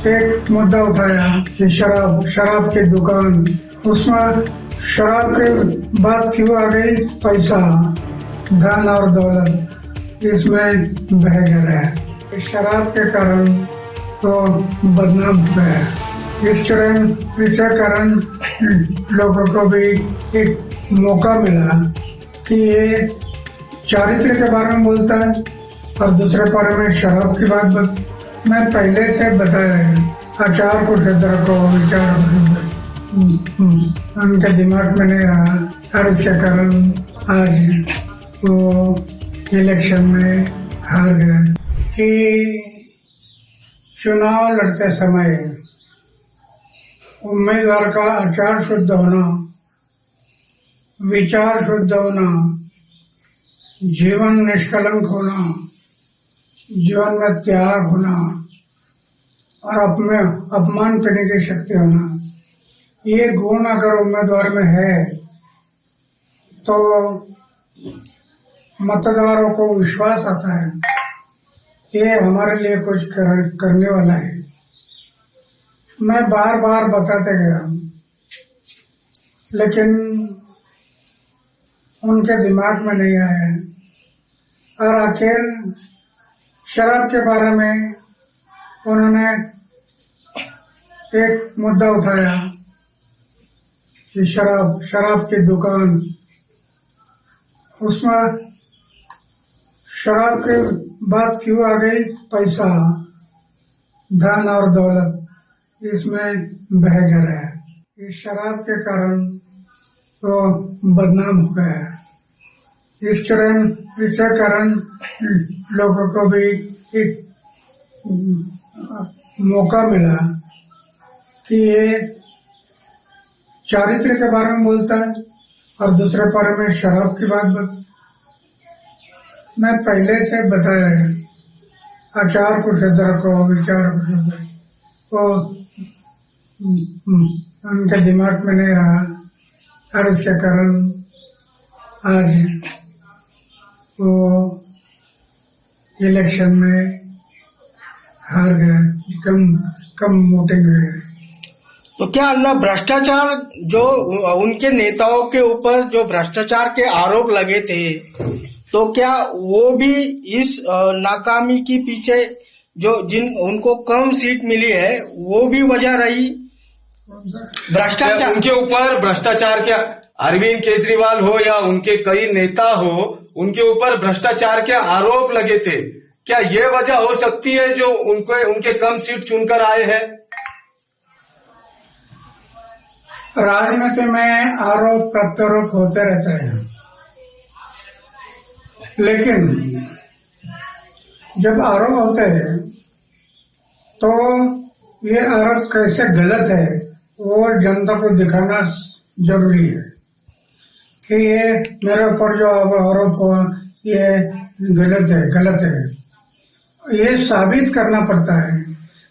एक मुद्दा उठाया कि शराब की दुकान, उसमें शराब के बाद क्यों आ गई पैसा, धन और दौलत, इसमें बह गया है। शराब के कारण तो बदनाम हो गया। इसके कारण लोगों को भी एक मौका मिला कि ये चारित्र के बारे में बोलता है और दूसरे बारे में शराब की बात मैं पहले से बताया है। आचार को शुद्ध रखो, विचार को शुद्ध, उनके दिमाग में नहीं रहा और इसके कारण आज वो इलेक्शन में हार गए। कि चुनाव लड़ते समय उम्मीदवार का आचार शुद्ध होना, विचार शुद्ध होना, जीवन निष्कलंक होना, जीवन में त्याग होना और अपमान करने की शक्ति होना, ये गुण अगर उम्मीदवार में है तो मतदारों को विश्वास आता है ये हमारे लिए कुछ करने वाला है। मैं बार बार बताते गया लेकिन उनके दिमाग में नहीं आया और आखिर शराब के बारे में उन्होंने एक मुद्दा उठाया कि शराब की दुकान, उसमें शराब के बाद क्यों आ गई पैसा, धन और दौलत, इसमें बह गया है। इस शराब के कारण तो बदनाम हो गया है। इसके कारण लोगों को भी एक मौका मिला कि ये चारित्र के बारे में बोलता है और दूसरे बारे में शराब की बात मैं पहले से बताया है। आचार को शुद्ध रखो, विचार को शुद्ध रखो, उनके दिमाग में नहीं रहा और इसके कारण आज वो इलेक्शन में हार गए, कम वोटिंग हुई है। तो क्या अन्ना भ्रष्टाचार जो उनके नेताओं के ऊपर जो भ्रष्टाचार के आरोप लगे थे, तो क्या वो भी इस नाकामी के पीछे जो उनको कम सीट मिली है वो भी वजह रही? भ्रष्टाचार उनके ऊपर भ्रष्टाचार, क्या अरविंद केजरीवाल हो या उनके कई नेता हो, उनके ऊपर भ्रष्टाचार के आरोप लगे थे, क्या ये वजह हो सकती है जो उनके कम सीट चुनकर आए हैं? राजनीति में आरोप प्रत्यारोप होते रहते हैं, लेकिन जब आरोप होते हैं तो ये आरोप कैसे गलत है वो जनता को दिखाना जरूरी है कि ये मेरे ऊपर जो आरोप हुआ ये गलत है। ये साबित करना पड़ता है।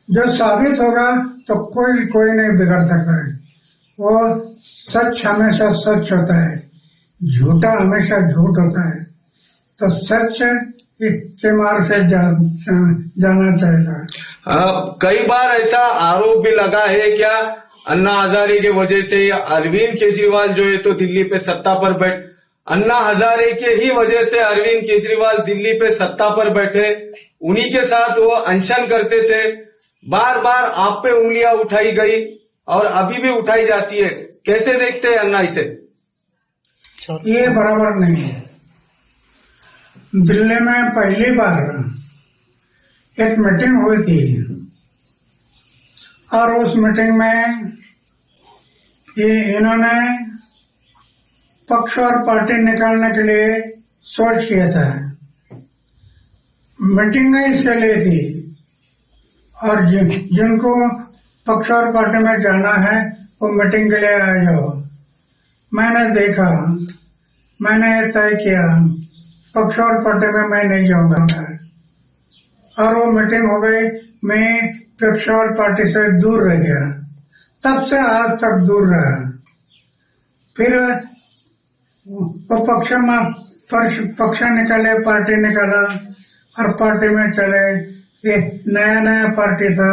जो साबित होगा तो कोई नहीं बिगाड़ सकता है। वो सच हमेशा सच होता है, झूठा हमेशा झूठ होता है। तो सच के मार्ग से जाना चाहिए। कई बार ऐसा आरोप भी लगा है क्या अन्ना हजारे की वजह से अरविंद केजरीवाल जो है तो दिल्ली पे सत्ता पर अन्ना हजारे के ही वजह से अरविंद केजरीवाल दिल्ली पे सत्ता पर बैठे, उन्हीं के साथ वो अनशन करते थे। बार बार आप पे उंगलियां उठाई गई और अभी भी उठाई जाती है, कैसे देखते हैं अन्ना इसे? ये बराबर नहीं है। दिल्ली में पहली बार एक मीटिंग हुई थी और उस मीटिंग में इन्होंने पक्ष और पार्टी निकालने के लिए सोच किया था। मीटिंग इसके लिए थी और जिनको पक्ष और पार्टी में जाना है वो मीटिंग के लिए आ जाओ। मैंने देखा, मैंने तय किया पक्ष और पार्टी में मैं नहीं जाऊंगा और वो मीटिंग हो गई। मैं पक्ष और पार्टी से दूर रह गया, तब से आज तक दूर रहा। फिर वो पक्ष निकाले, पार्टी निकाला और पार्टी में चले। ये नया पार्टी था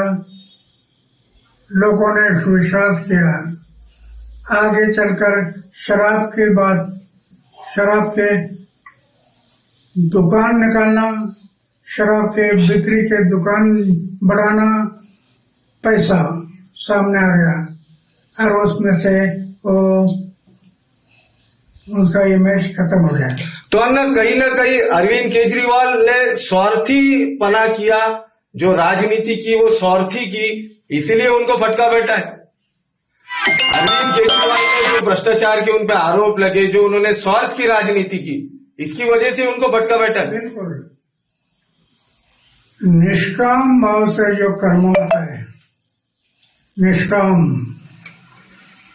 लोगों ने विश्वास किया। आगे चलकर शराब के बाद शराब के दुकान निकालना, शराब के बिक्री के दुकान बढ़ाना, पैसा सामने आ गया और उसमें से वो उसका इमेज खत्म हो गया। तो अन्ना कहीं ना कहीं अरविंद केजरीवाल ने स्वार्थी पना किया, जो राजनीति की वो स्वार्थी की, इसीलिए उनको फटका बैठा है। अरविंद केजरीवाल ने जो भ्रष्टाचार के उन पे आरोप लगे, जो उन्होंने स्वार्थ की राजनीति की, इसकी वजह से उनको भटका बैठा है। बिल्कुल निष्काम भाव से जो कर्म होता है, निष्काम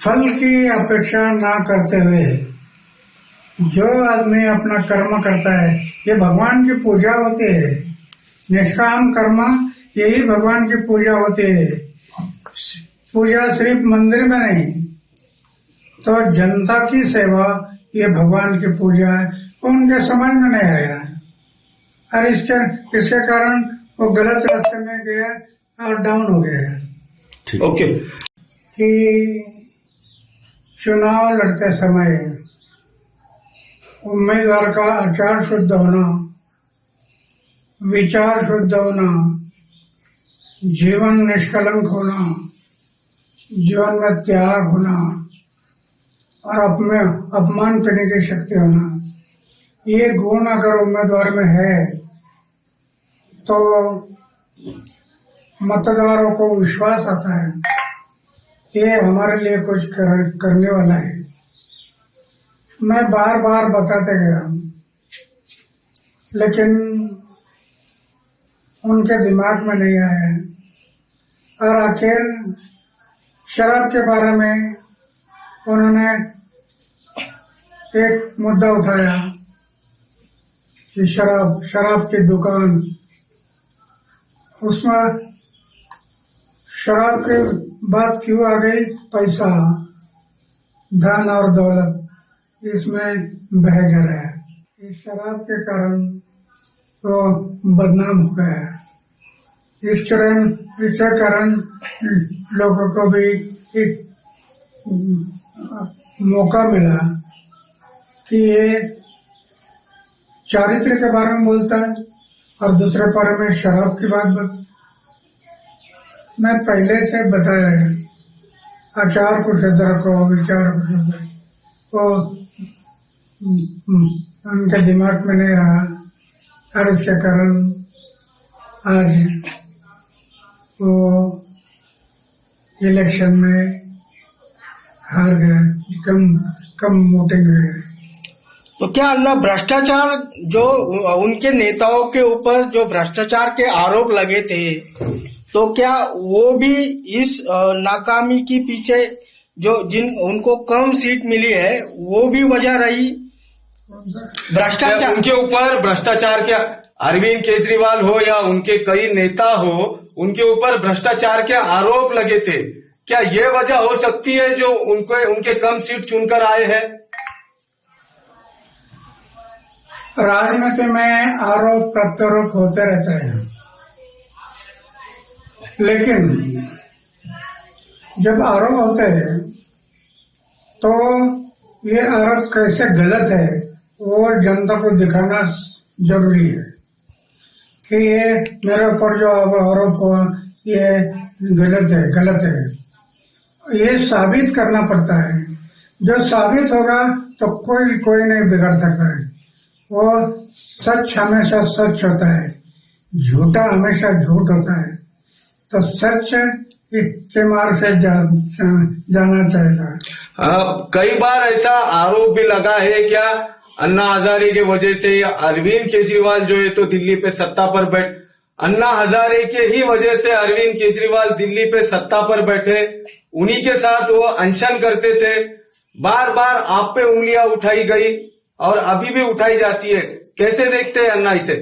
फल की अपेक्षा ना करते हुए जो आदमी अपना कर्म करता है, ये भगवान की पूजा होती है। निष्काम कर्म यही भगवान की पूजा होती है। पूजा सिर्फ मंदिर में नहीं, तो जनता की सेवा ये भगवान की पूजा है। उनके समझ में नहीं आया और इसके कारण वो गलत रास्ते में गया और डाउन हो गया। ओके। कि चुनाव लड़ते समय उम्मीदवार का आचार शुद्ध होना, विचार शुद्ध होना, जीवन निष्कलंक होना, जीवन में त्याग होना और अपमान करने की शक्ति होना, ये गुण अगर उम्मीदवार में है तो मतदारों को विश्वास आता है ये हमारे लिए कुछ करने वाला है। मैं बार बार बताते गया, लेकिन उनके दिमाग में नहीं आया और आखिर शराब के बारे में उन्होंने एक मुद्दा उठाया कि शराब की दुकान, उसमें शराब के बाद क्यों आ गई पैसा, धन और दौलत, इसमें बह गया है। इस शराब के कारण वो बदनाम हो गया है। इसके कारण लोगों को भी एक मौका मिला कि ये चारित्र के बारे में बोलता है और दूसरे बारे में शराब की बात बता। मैं पहले से बताया है, आचार को शुद्ध रखो, विचार को शुद्ध रखो, वो उनके दिमाग में नहीं रहा और इसके कारण आज वो इलेक्शन में हार गए, कम वोटिंग हुई है। तो क्या अन्ना भ्रष्टाचार जो उनके नेताओं के ऊपर जो भ्रष्टाचार के आरोप लगे थे, तो क्या वो भी इस नाकामी के पीछे जो उनको कम सीट मिली है वो भी वजह रही? भ्रष्टाचार उनके ऊपर भ्रष्टाचार, क्या अरविंद केजरीवाल हो या उनके कई नेता हो, उनके ऊपर भ्रष्टाचार के आरोप लगे थे, क्या ये वजह हो सकती है जो उनके कम सीट चुनकर आए हैं? राजनीति में आरोप प्रत्यारोप होते रहते हैं, लेकिन जब आरोप होते हैं तो ये आरोप कैसे गलत है वो जनता को दिखाना जरूरी है कि ये मेरे ऊपर जो आरोप हुआ ये गलत है। ये साबित करना पड़ता है। जो साबित होगा तो कोई नहीं बिगाड़ सकता है। वो सच हमेशा सच होता है, झूठा हमेशा झूठ होता है। तो सच के मार्ग से जाना चाहिए। कई बार ऐसा आरोप भी लगा है क्या अन्ना हजारे के वजह से अरविंद केजरीवाल जो है तो दिल्ली पे सत्ता पर अन्ना हजारे के ही वजह से अरविंद केजरीवाल दिल्ली पे सत्ता पर बैठे, उन्हीं के साथ वो अनशन करते थे। बार बार आप पे उंगलियां उठाई गई और अभी भी उठाई जाती है, कैसे देखते हैं अन्ना इसे?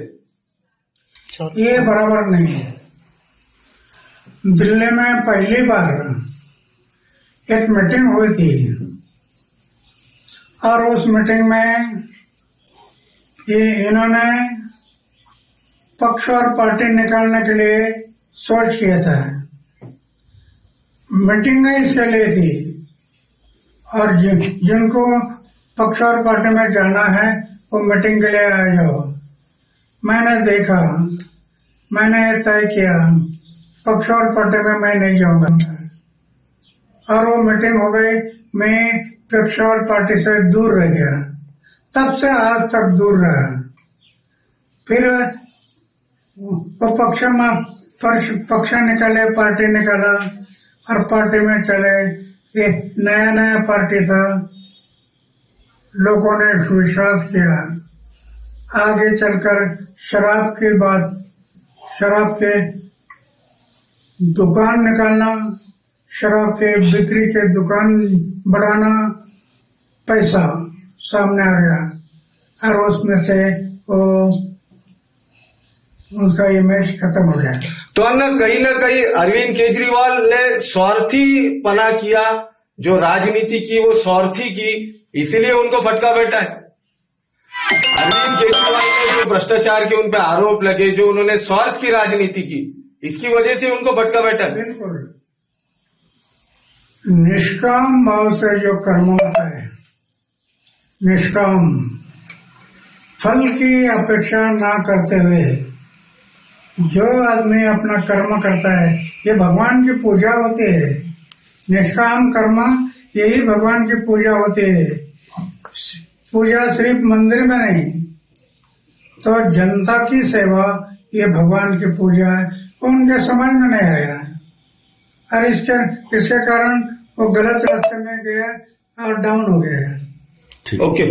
ये बराबर नहीं है। दिल्ली में पहली बार एक मीटिंग हुई थी और उस मीटिंग में इन्होंने पक्ष और पार्टी निकालने के लिए सोच किया था। मीटिंगें चली थी और जिनको पक्ष और पार्टी में जाना है वो मीटिंग के लिए आ जाओ। मैंने देखा, मैंने तय किया पक्ष और पार्टी में मैं नहीं जाऊंगा और वो मीटिंग हो गई। मैं पक्ष और पार्टी से दूर रह गया, तब से आज तक दूर रहा। फिर वो पक्ष निकाले, पार्टी निकाला और पार्टी में चले। ये नया पार्टी था, लोगों ने विश्वास किया। आगे चलकर शराब की बात, शराब के दुकान निकालना, शराब के बिक्री के दुकान बढ़ाना, पैसा सामने आ गया और उसमें से वो उसका इमेज खत्म हो गया। तो अन्ना कहीं ना कहीं अरविंद केजरीवाल ने स्वार्थी पना किया, जो राजनीति की वो स्वार्थी की, इसीलिए उनको फटका बैठा है। अरविंद केजरीवाल ने जो भ्रष्टाचार के उन पे आरोप लगे, जो उन्होंने स्वार्थ की राजनीति की, इसकी वजह से उनको भटका बैठा है। बिल्कुल निष्काम भाव से जो कर्म होता है, निष्काम फल की अपेक्षा ना करते हुए जो आदमी अपना कर्म करता है, ये भगवान की पूजा होती है। निष्काम कर्म यही भगवान की पूजा होती है। पूजा सिर्फ मंदिर में नहीं, तो जनता की सेवा ये भगवान की पूजा है। उनके समझ में नहीं आया और इसके कारण वो गलत रास्ते में गया और डाउन हो गया। ओके।